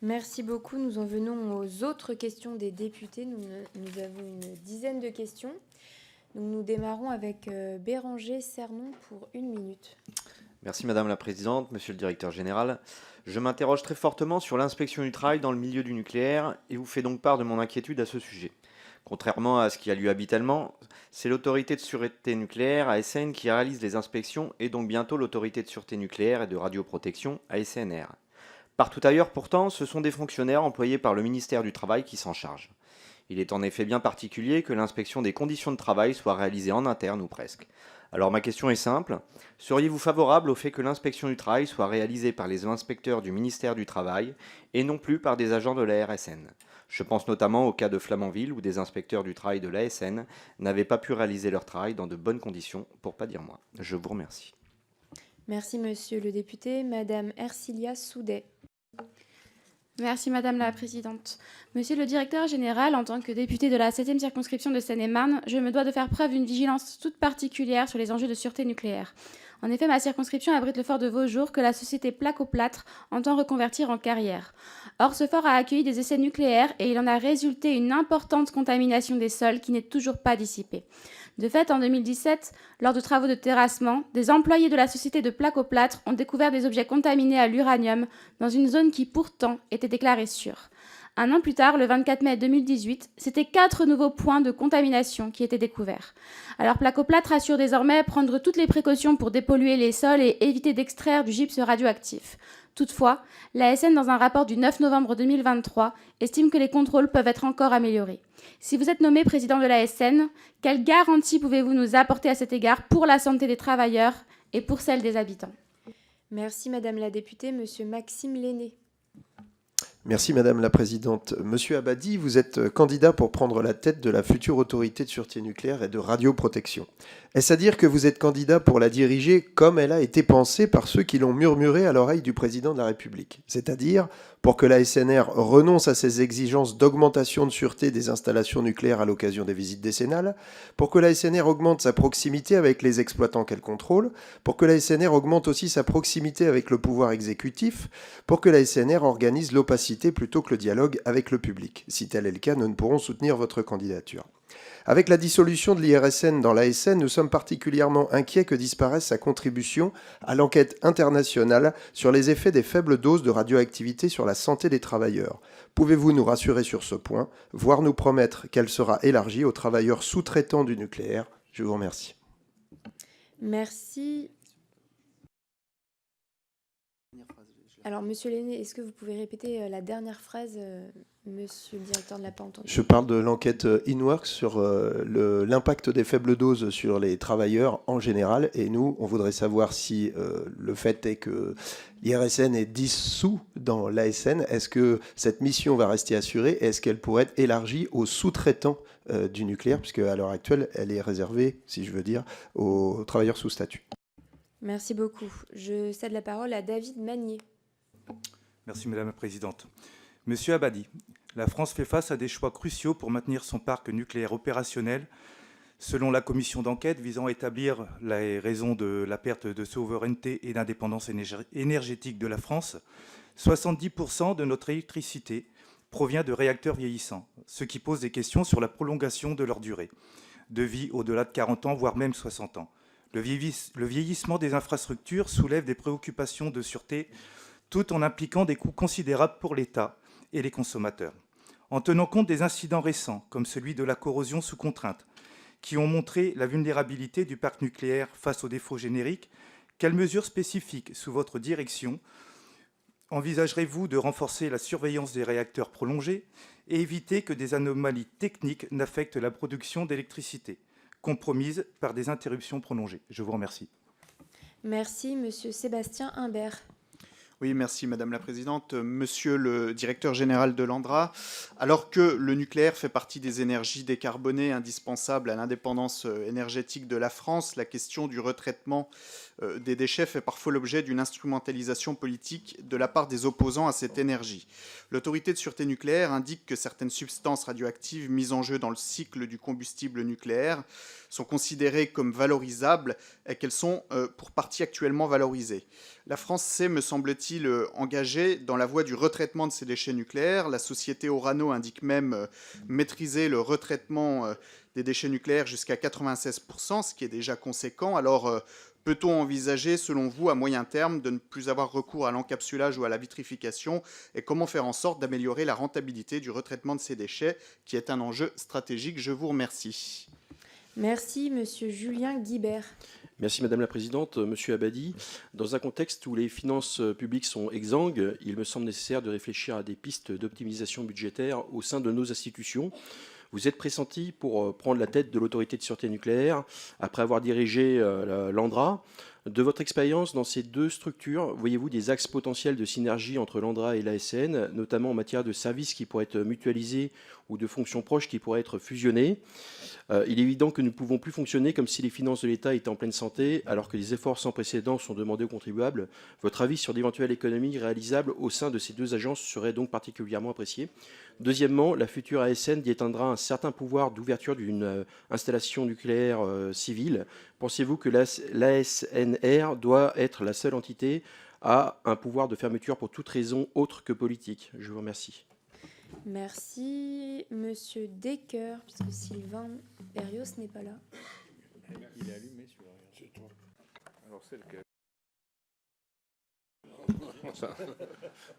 Merci beaucoup. Nous en venons aux autres questions des députés. Nous avons une dizaine de questions. Donc nous démarrons avec Béranger Cernon pour 1 minute. Merci Madame la Présidente, Monsieur le Directeur Général. Je m'interroge très fortement sur l'inspection du travail dans le milieu du nucléaire et vous fais donc part de mon inquiétude à ce sujet. Contrairement à ce qui a lieu habituellement, c'est l'autorité de sûreté nucléaire, ASN, qui réalise les inspections et donc bientôt l'autorité de sûreté nucléaire et de radioprotection, ASNR. Partout ailleurs, pourtant, ce sont des fonctionnaires employés par le ministère du Travail qui s'en chargent. Il est en effet bien particulier que l'inspection des conditions de travail soit réalisée en interne ou presque. Alors ma question est simple, seriez-vous favorable au fait que l'inspection du travail soit réalisée par les inspecteurs du ministère du Travail et non plus par des agents de la RSN? Je pense notamment au cas de Flamanville où des inspecteurs du travail de l'ASN n'avaient pas pu réaliser leur travail dans de bonnes conditions, pour pas dire moins. Je vous remercie. Merci Monsieur le député. Madame Ercilia Soudet. Merci Madame la Présidente. Monsieur le Directeur Général, en tant que député de la 7e circonscription de Seine-et-Marne, je me dois de faire preuve d'une vigilance toute particulière sur les enjeux de sûreté nucléaire. En effet, ma circonscription abrite le fort de Vaujours que la société Placo-Plâtre entend reconvertir en carrière. Or, ce fort a accueilli des essais nucléaires et il en a résulté une importante contamination des sols qui n'est toujours pas dissipée. De fait, en 2017, lors de travaux de terrassement, des employés de la société de Placo-Plâtre ont découvert des objets contaminés à l'uranium dans une zone qui pourtant était déclarée sûre. Un an plus tard, le 24 mai 2018, c'était 4 nouveaux points de contamination qui étaient découverts. Alors Placo-Plâtre assure désormais prendre toutes les précautions pour dépolluer les sols et éviter d'extraire du gypse radioactif. Toutefois, l'ASN, dans un rapport du 9 novembre 2023, estime que les contrôles peuvent être encore améliorés. Si vous êtes nommé président de l'ASN, quelles garanties pouvez-vous nous apporter à cet égard pour la santé des travailleurs et pour celle des habitants? Merci Madame la députée. Monsieur Maxime Lenné. Merci Madame la Présidente. Monsieur Abadi, vous êtes candidat pour prendre la tête de la future autorité de sûreté nucléaire et de radioprotection. Est-ce à dire que vous êtes candidat pour la diriger comme elle a été pensée par ceux qui l'ont murmuré à l'oreille du Président de la République? C'est-à-dire pour que la SNR renonce à ses exigences d'augmentation de sûreté des installations nucléaires à l'occasion des visites décennales, pour que la SNR augmente sa proximité avec les exploitants qu'elle contrôle, pour que la SNR augmente aussi sa proximité avec le pouvoir exécutif, pour que la SNR organise l'opacité plutôt que le dialogue avec le public. Si tel est le cas, nous ne pourrons soutenir votre candidature. Avec la dissolution de l'IRSN dans l'ASN, nous sommes particulièrement inquiets que disparaisse sa contribution à l'enquête internationale sur les effets des faibles doses de radioactivité sur la santé des travailleurs. Pouvez-vous nous rassurer sur ce point, voire nous promettre qu'elle sera élargie aux travailleurs sous-traitants du nucléaire? Je vous remercie. Merci. Alors, Monsieur Lenné, est-ce que vous pouvez répéter la dernière phrase? Monsieur le directeur ne l'a pas entendu. Je parle de l'enquête InWorks sur l'impact des faibles doses sur les travailleurs en général. Et nous, on voudrait savoir si le fait est que l'IRSN est dissous dans l'ASN. Est-ce que cette mission va rester assurée et est-ce qu'elle pourrait être élargie aux sous-traitants du nucléaire, puisque à l'heure actuelle, elle est réservée, si je veux dire, aux travailleurs sous statut. Merci beaucoup. Je cède la parole à David Magnier. Merci Madame la Présidente. Monsieur Abadi, la France fait face à des choix cruciaux pour maintenir son parc nucléaire opérationnel. Selon la commission d'enquête visant à établir les raisons de la perte de souveraineté et d'indépendance énergétique de la France, 70% de notre électricité provient de réacteurs vieillissants, ce qui pose des questions sur la prolongation de leur durée de vie au-delà de 40 ans, voire même 60 ans. Le vieillissement des infrastructures soulève des préoccupations de sûreté tout en impliquant des coûts considérables pour l'État et les consommateurs. En tenant compte des incidents récents, comme celui de la corrosion sous contrainte, qui ont montré la vulnérabilité du parc nucléaire face aux défauts génériques, quelles mesures spécifiques, sous votre direction, envisagerez-vous de renforcer la surveillance des réacteurs prolongés et éviter que des anomalies techniques n'affectent la production d'électricité, compromise par des interruptions prolongées? Je vous remercie. Merci, Monsieur Sébastien Imbert. Oui, merci Madame la Présidente. Monsieur le directeur général de l'ANDRA, alors que le nucléaire fait partie des énergies décarbonées indispensables à l'indépendance énergétique de la France, la question du retraitement des déchets fait parfois l'objet d'une instrumentalisation politique de la part des opposants à cette énergie. L'autorité de sûreté nucléaire indique que certaines substances radioactives mises en jeu dans le cycle du combustible nucléaire sont considérées comme valorisables et qu'elles sont pour partie actuellement valorisées. La France sait, me semble-t-il, s'est-il engagé dans la voie du retraitement de ces déchets nucléaires? La société Orano indique même maîtriser le retraitement des déchets nucléaires jusqu'à 96%, ce qui est déjà conséquent. Alors, peut-on envisager, selon vous, à moyen terme, de ne plus avoir recours à l'encapsulage ou à la vitrification? Et comment faire en sorte d'améliorer la rentabilité du retraitement de ces déchets, qui est un enjeu stratégique? Je vous remercie. Merci, Monsieur Julien Guibert. Merci Madame la Présidente. Monsieur Abadi, dans un contexte où les finances publiques sont exsangues, il me semble nécessaire de réfléchir à des pistes d'optimisation budgétaire au sein de nos institutions. Vous êtes pressenti pour prendre la tête de l'autorité de sûreté nucléaire après avoir dirigé l'ANDRA. De votre expérience dans ces deux structures, voyez-vous des axes potentiels de synergie entre l'ANDRA et l'ASN, notamment en matière de services qui pourraient être mutualisés ou de fonctions proches qui pourraient être fusionnées? Il est évident que nous ne pouvons plus fonctionner comme si les finances de l'État étaient en pleine santé, alors que des efforts sans précédent sont demandés aux contribuables. Votre avis sur d'éventuelles économies réalisables au sein de ces deux agences serait donc particulièrement apprécié. Deuxièmement, la future ASN détiendra un certain pouvoir d'ouverture d'une installation nucléaire civile. Pensez-vous que l'ASNR doit être la seule entité à un pouvoir de fermeture pour toute raison autre que politique? Je vous remercie. Merci, Monsieur Decker, puisque Sylvain Berrios n'est pas là. Il est allumé celui-là. C'est toi. Alors c'est lequel?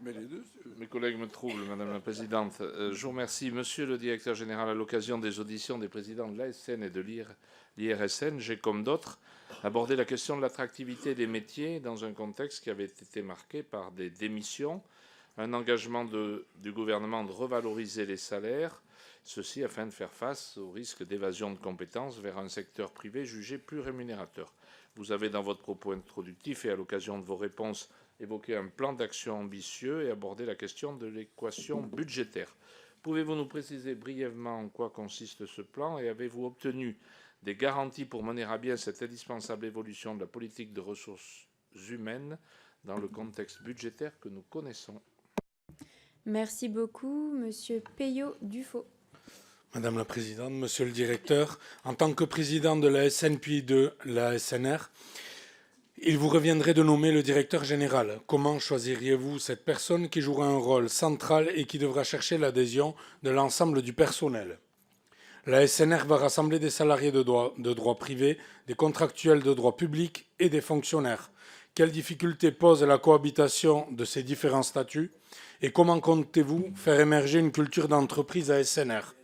Mais les deux. Mes collègues me troublent, Madame la Présidente. Je vous remercie, Monsieur le Directeur Général. À l'occasion des auditions des présidents de l'ASN et de l'IRSN, j'ai, comme d'autres, abordé la question de l'attractivité des métiers dans un contexte qui avait été marqué par des démissions, un engagement du gouvernement de revaloriser les salaires, ceci afin de faire face au risque d'évasion de compétences vers un secteur privé jugé plus rémunérateur. Vous avez, dans votre propos introductif et à l'occasion de vos réponses, évoqué un plan d'action ambitieux et abordé la question de l'équation budgétaire. Pouvez-vous nous préciser brièvement en quoi consiste ce plan et avez-vous obtenu des garanties pour mener à bien cette indispensable évolution de la politique de ressources humaines dans le contexte budgétaire que nous connaissons? Merci beaucoup, Monsieur Peyo-Dufaux. Madame la Présidente, Monsieur le Directeur, en tant que président de l'ASN puis de l'ASNR, il vous reviendrait de nommer le directeur général. Comment choisiriez-vous cette personne qui jouera un rôle central et qui devra chercher l'adhésion de l'ensemble du personnel? L'ASNR va rassembler des salariés de droit privé, des contractuels de droit public et des fonctionnaires. Quelles difficultés pose la cohabitation de ces différents statuts et comment comptez-vous faire émerger une culture d'entreprise ASNR?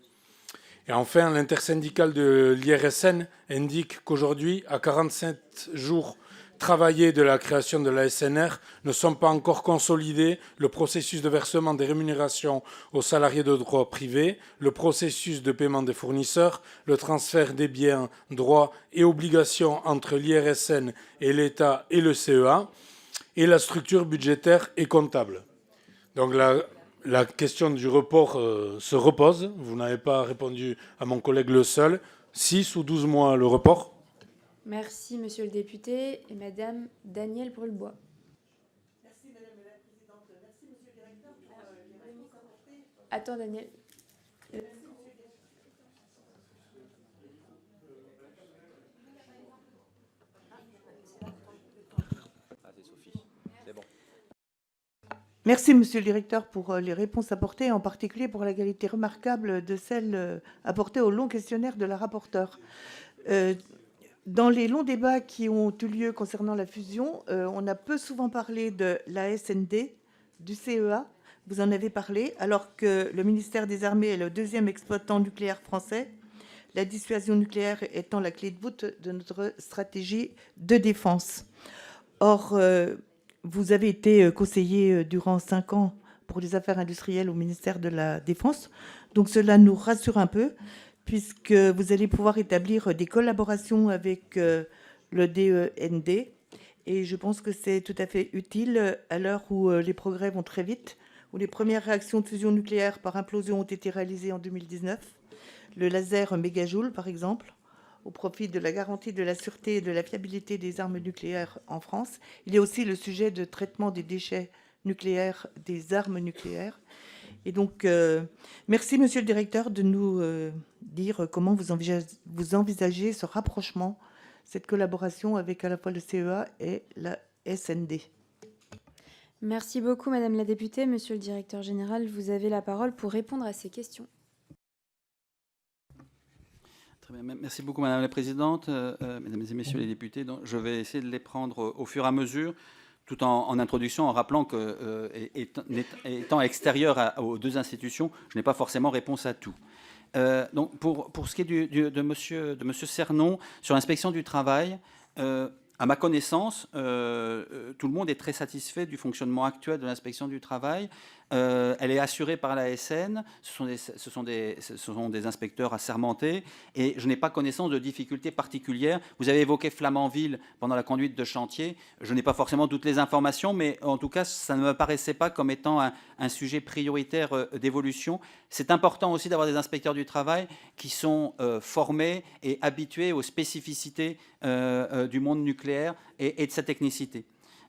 Et enfin, l'intersyndicale de l'IRSN indique qu'aujourd'hui, à 47 jours travaillés de la création de l'ASNR, ne sont pas encore consolidés le processus de versement des rémunérations aux salariés de droit privé, le processus de paiement des fournisseurs, le transfert des biens, droits et obligations entre l'IRSN et l'État et le CEA, et la structure budgétaire et comptable. Donc la question du report se repose. Vous n'avez pas répondu à mon collègue Le Seul. 6 ou 12 mois le report. Merci, Monsieur le député. Et Madame Danielle Brulbois. Merci, Madame la Présidente. Merci, Monsieur le Directeur, pour les réponses apportées. Attends, Daniel. Merci, Monsieur le Directeur, pour les réponses apportées, en particulier pour la qualité remarquable de celles apportées au long questionnaire de la rapporteure. Dans les longs débats qui ont eu lieu concernant la fusion, on a peu souvent parlé de l'ASND, du CEA, vous en avez parlé, alors que le ministère des Armées est le deuxième exploitant nucléaire français, la dissuasion nucléaire étant la clé de voûte de notre stratégie de défense. Or, vous avez été conseiller durant 5 ans pour les affaires industrielles au ministère de la Défense, donc cela nous rassure un peu, puisque vous allez pouvoir établir des collaborations avec le DEND. Et je pense que c'est tout à fait utile à l'heure où les progrès vont très vite, où les premières réactions de fusion nucléaire par implosion ont été réalisées en 2019. Le laser mégajoule, par exemple, au profit de la garantie de la sûreté et de la fiabilité des armes nucléaires en France. Il y a aussi le sujet de traitement des déchets nucléaires, des armes nucléaires. Et donc, merci, Monsieur le Directeur, de nous dire comment vous envisagez ce rapprochement, cette collaboration avec à la fois le CEA et la SND. Merci beaucoup, Madame la députée. Monsieur le directeur général, vous avez la parole pour répondre à ces questions. Très bien. Merci beaucoup, Madame la Présidente. Mesdames et Messieurs les députés, donc, je vais essayer de les prendre au fur et à mesure, tout en introduction, en rappelant que, étant extérieur aux deux institutions, je n'ai pas forcément réponse à tout. Donc pour ce qui est de Monsieur Cernon, sur l'inspection du travail, à ma connaissance, tout le monde est très satisfait du fonctionnement actuel de l'inspection du travail. Elle est assurée par l'ASN, ce sont des inspecteurs assermentés, et je n'ai pas connaissance de difficultés particulières. Vous avez évoqué Flamanville pendant la conduite de chantier. Je n'ai pas forcément toutes les informations, mais en tout cas, ça ne me paraissait pas comme étant un sujet prioritaire d'évolution. C'est important aussi d'avoir des inspecteurs du travail qui sont formés et habitués aux spécificités du monde nucléaire et de sa technicité.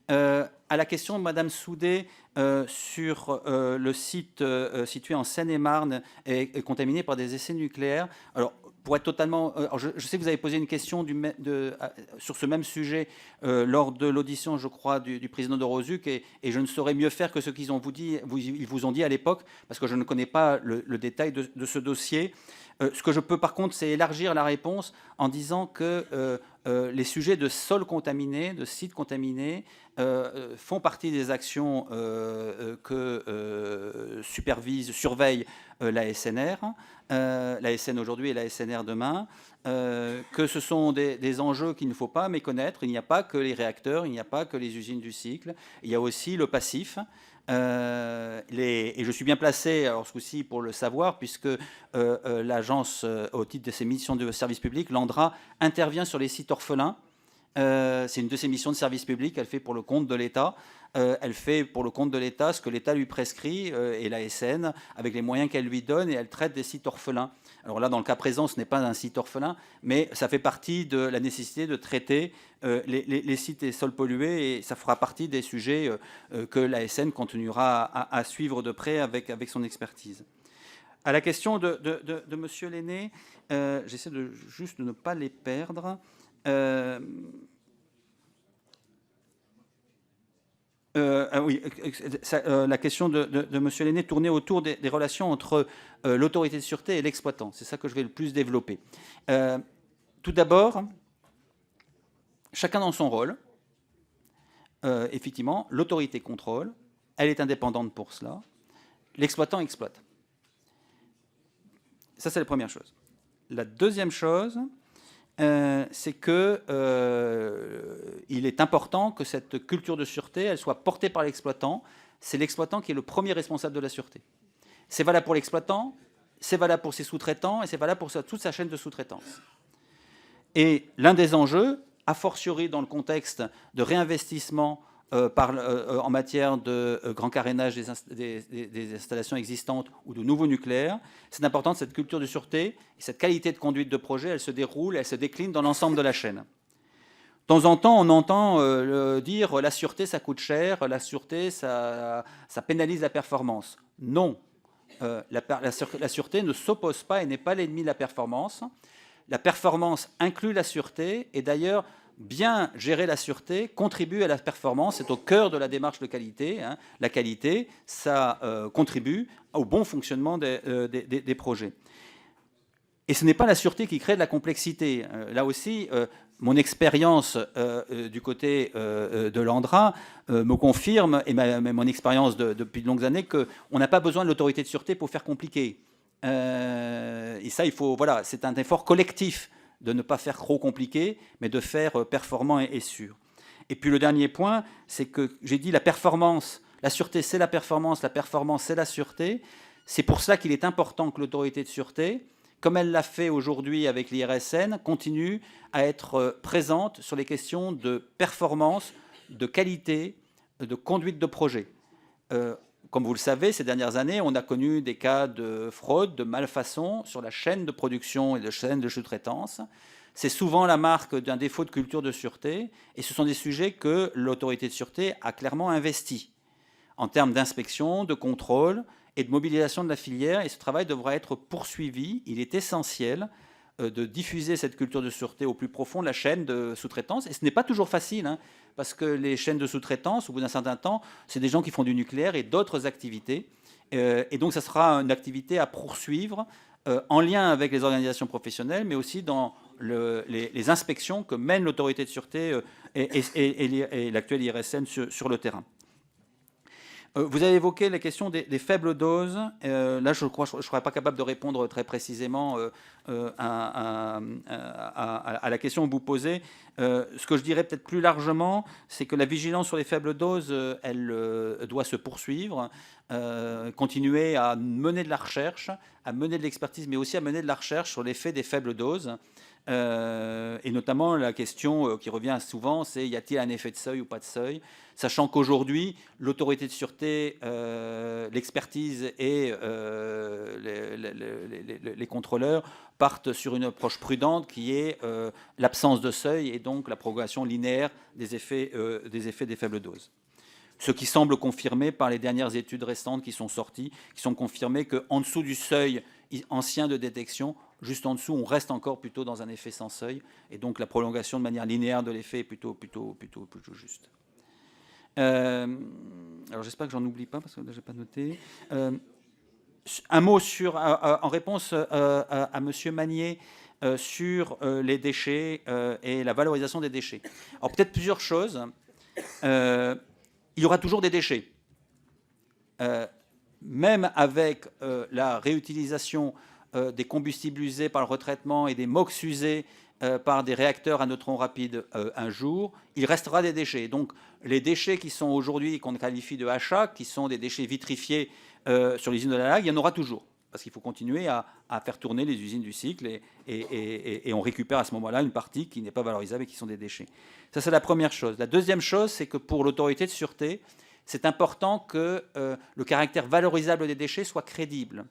À la question de Madame Soudé sur le site situé en Seine-et-Marne et contaminé par des essais nucléaires. Alors, pour être totalement, je sais que vous avez posé une question sur ce même sujet lors de l'audition, je crois, du président de Rosuc, et je ne saurais mieux faire que ce qu'ils vous ont dit à l'époque, parce que je ne connais pas le détail de ce dossier. Ce que je peux par contre, c'est élargir la réponse en disant que les sujets de sols contaminés, de sites contaminés, font partie des actions que surveille l'ASNR, l'ASN aujourd'hui et l'ASNR demain, que ce sont des enjeux qu'il ne faut pas méconnaître. Il n'y a pas que les réacteurs, il n'y a pas que les usines du cycle, il y a aussi le passif. Et je suis bien placé, alors ce coup-ci, pour le savoir, puisque l'agence, au titre de ses missions de service public, l'ANDRA, intervient sur les sites orphelins. C'est une de ses missions de service public, elle fait pour le compte de l'État. Elle fait pour le compte de l'État ce que l'État lui prescrit, et l'ASN, avec les moyens qu'elle lui donne, et elle traite des sites orphelins. Alors là, dans le cas présent, ce n'est pas un site orphelin, mais ça fait partie de la nécessité de traiter les sites et sols pollués, et ça fera partie des sujets que l'ASN continuera à suivre de près avec son expertise. À la question de Monsieur Lenné, j'essaie juste de ne pas les perdre. Oui, la question de M. Lenné tournait autour des relations entre l'autorité de sûreté et l'exploitant. C'est ça que je vais le plus développer. Tout d'abord, chacun dans son rôle. Effectivement, l'autorité contrôle, elle est indépendante pour cela. L'exploitant exploite. Ça, c'est la première chose. La deuxième chose, c'est que il est important que cette culture de sûreté, elle soit portée par l'exploitant. C'est l'exploitant qui est le premier responsable de la sûreté. C'est valable pour l'exploitant, c'est valable pour ses sous-traitants, et c'est valable pour toute sa chaîne de sous-traitance. Et l'un des enjeux, a fortiori dans le contexte de réinvestissement en matière de grand carénage des installations existantes ou de nouveaux nucléaires, c'est important que cette culture de sûreté et cette qualité de conduite de projet, elle se déroule, elle se décline dans l'ensemble de la chaîne. De temps en temps, on entend dire la sûreté, ça coûte cher, la sûreté, ça pénalise la performance. Non, la sûreté ne s'oppose pas et n'est pas l'ennemi de la performance. La performance inclut la sûreté, et d'ailleurs, bien gérer la sûreté contribue à la performance. C'est au cœur de la démarche de qualité. Hein. La qualité, ça contribue au bon fonctionnement des projets. Et ce n'est pas la sûreté qui crée de la complexité. Là aussi, mon expérience du côté de l'ANDRA me confirme, et mon expérience depuis de longues années, qu'on n'a pas besoin de l'autorité de sûreté pour faire compliqué. Et ça, voilà, c'est un effort collectif de ne pas faire trop compliqué, mais de faire performant et sûr. Et puis le dernier point, c'est que j'ai dit la performance, la sûreté c'est la performance c'est la sûreté. C'est pour cela qu'il est important que l'autorité de sûreté, comme elle l'a fait aujourd'hui avec l'IRSN, continue à être présente sur les questions de performance, de qualité, de conduite de projet. Comme vous le savez, ces dernières années, on a connu des cas de fraude, de malfaçon sur la chaîne de production et de chaîne de sous-traitance. C'est souvent la marque d'un défaut de culture de sûreté, et ce sont des sujets que l'autorité de sûreté a clairement investis en termes d'inspection, de contrôle et de mobilisation de la filière, et ce travail devra être poursuivi. Il est essentiel de diffuser cette culture de sûreté au plus profond de la chaîne de sous-traitance. Et ce n'est pas toujours facile, hein, parce que les chaînes de sous-traitance, au bout d'un certain temps, c'est des gens qui font du nucléaire et d'autres activités. Et donc, ça sera une activité à poursuivre en lien avec les organisations professionnelles, mais aussi dans les inspections que mène l'autorité de sûreté et l'actuel IRSN sur le terrain. Vous avez évoqué la question des faibles doses. Là, je crois que je ne serais pas capable de répondre très précisément à la question que vous posez. Ce que je dirais peut-être plus largement, c'est que la vigilance sur les faibles doses, elle doit se poursuivre, continuer à mener de la recherche, à mener de l'expertise, mais aussi à mener de la recherche sur l'effet des faibles doses. Et notamment la question qui revient souvent, c'est y a-t-il un effet de seuil ou pas de seuil, sachant qu'aujourd'hui l'autorité de sûreté, l'expertise et les contrôleurs partent sur une approche prudente qui est l'absence de seuil et donc la progression linéaire des effets des faibles doses. Ce qui semble confirmé par les dernières études récentes qui sont sorties, qui sont confirmées qu'en dessous du seuil ancien de détection, juste en dessous, on reste encore plutôt dans un effet sans seuil, et donc la prolongation de manière linéaire de l'effet est plutôt juste. Alors j'espère que j'en oublie pas, parce que là, je n'ai pas noté. Un mot en réponse à Monsieur Magnier sur les déchets et la valorisation des déchets. Alors peut-être plusieurs choses. Il y aura toujours des déchets. Même avec la réutilisation des combustibles usés par le retraitement et des MOX usés par des réacteurs à neutrons rapides un jour, il restera des déchets. Donc les déchets qui sont aujourd'hui, qu'on qualifie de HA, qui sont des déchets vitrifiés sur l'usine de la Lague, il y en aura toujours. Parce qu'il faut continuer à faire tourner les usines du cycle et on récupère à ce moment-là une partie qui n'est pas valorisable et qui sont des déchets. Ça, c'est la première chose. La deuxième chose, c'est que pour l'autorité de sûreté, c'est important que le caractère valorisable des déchets soit crédible.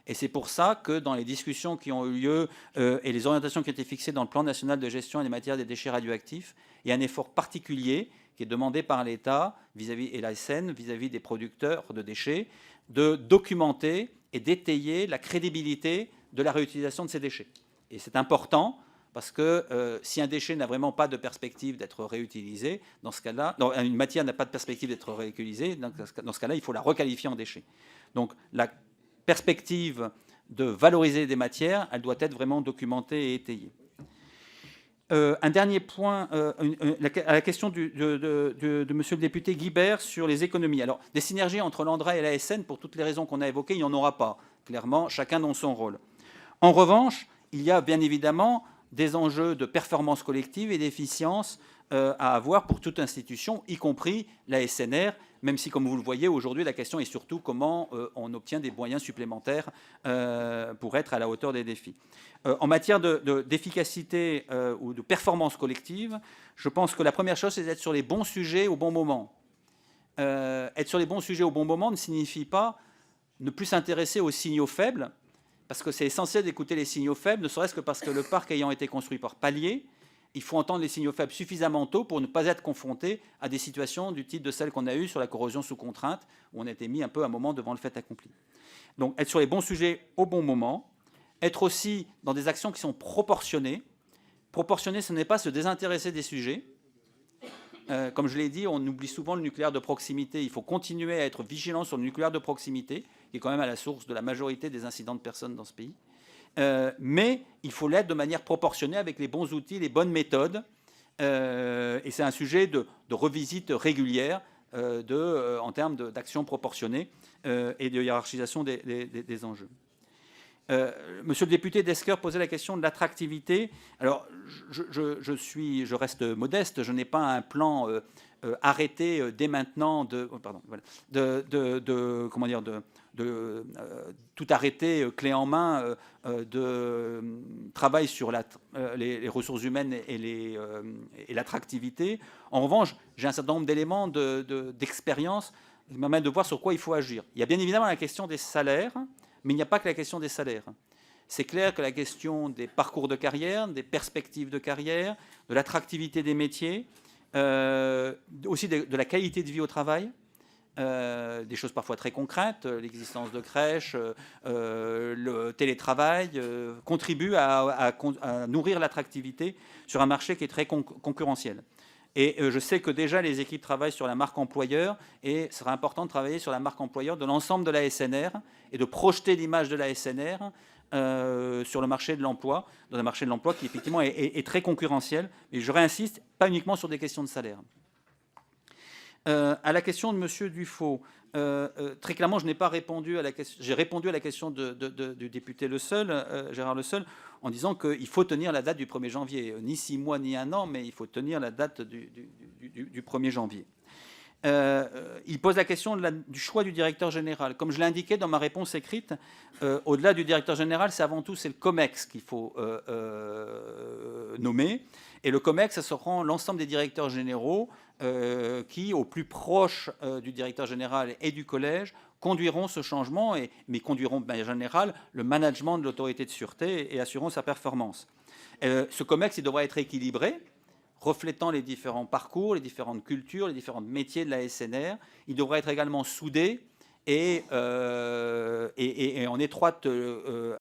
Et c'est pour ça que dans les discussions qui ont eu lieu et les orientations qui ont été fixées dans le plan national de gestion des matières des déchets radioactifs, il y a un effort particulier qui est demandé par l'État et l'ASN vis-à-vis des producteurs de déchets de documenter et d'étayer la crédibilité de la réutilisation de ces déchets. Et c'est important parce que si un déchet n'a vraiment pas de perspective d'être réutilisé, dans ce cas-là, une matière n'a pas de perspective d'être réutilisée, dans ce cas-là, il faut la requalifier en déchet. Donc la perspective de valoriser des matières, elle doit être vraiment documentée et étayée. Un dernier point, à la question de monsieur le député Guibert sur les économies. Alors, des synergies entre l'ANDRA et l'ASN, pour toutes les raisons qu'on a évoquées, il n'y en aura pas. Clairement, chacun dans son rôle. En revanche, il y a bien évidemment des enjeux de performance collective et d'efficience à avoir pour toute institution, y compris la SNR, même si, comme vous le voyez, aujourd'hui, la question est surtout comment on obtient des moyens supplémentaires pour être à la hauteur des défis. En matière d'efficacité ou de performance collective, je pense que la première chose, c'est d'être sur les bons sujets au bon moment. Être sur les bons sujets au bon moment ne signifie pas ne plus s'intéresser aux signaux faibles, parce que c'est essentiel d'écouter les signaux faibles, ne serait-ce que parce que le parc ayant été construit par paliers, il faut entendre les signaux faibles suffisamment tôt pour ne pas être confronté à des situations du type de celles qu'on a eues sur la corrosion sous contrainte, où on a été mis un peu un moment devant le fait accompli. Donc être sur les bons sujets au bon moment, être aussi dans des actions qui sont proportionnées. Proportionner, ce n'est pas se désintéresser des sujets. Comme je l'ai dit, on oublie souvent le nucléaire de proximité. Il faut continuer à être vigilant sur le nucléaire de proximité, qui est quand même à la source de la majorité des incidents de personnes dans ce pays. Mais il faut l'être de manière proportionnée avec les bons outils, les bonnes méthodes. Et c'est un sujet de revisite régulière en termes d'action proportionnée et de hiérarchisation des enjeux. Monsieur le député Desker posait la question de l'attractivité. Alors, je reste modeste, je n'ai pas un plan arrêté dès maintenant de tout arrêter clé en main de travail sur les ressources humaines et l'attractivité. En revanche, j'ai un certain nombre d'éléments d'expérience qui me permettent de voir sur quoi il faut agir. Il y a bien évidemment la question des salaires, mais il n'y a pas que la question des salaires. C'est clair que la question des parcours de carrière, des perspectives de carrière, de l'attractivité des métiers, aussi de la qualité de vie au travail, des choses parfois très concrètes, l'existence de crèches, le télétravail, contribuent à nourrir l'attractivité sur un marché qui est très concurrentiel. Et je sais que déjà les équipes travaillent sur la marque employeur et ce sera important de travailler sur la marque employeur de l'ensemble de la SNR et de projeter l'image de la SNR sur le marché de l'emploi, dans un marché de l'emploi qui effectivement est très concurrentiel. Et je réinsiste, pas uniquement sur des questions de salaire. À la question de M. Dufaux, très clairement, je n'ai pas répondu à la question. J'ai répondu à la question du député Gérard Le Seul, en disant qu'il faut tenir la date du 1er janvier. Ni 6 mois, ni 1 an, mais il faut tenir la date du 1er janvier. Il pose la question du choix du directeur général. Comme je l'ai indiqué dans ma réponse écrite, au-delà du directeur général, c'est avant tout le COMEX qu'il faut nommer. Et le COMEX, ça sera l'ensemble des directeurs généraux qui, au plus proche du directeur général et du collège, conduiront ce changement, mais conduiront de manière générale le management de l'autorité de sûreté et assureront sa performance. Ce COMEX, il devra être équilibré, reflétant les différents parcours, les différentes cultures, les différents métiers de la SNR. Il devra être également soudé et en étroite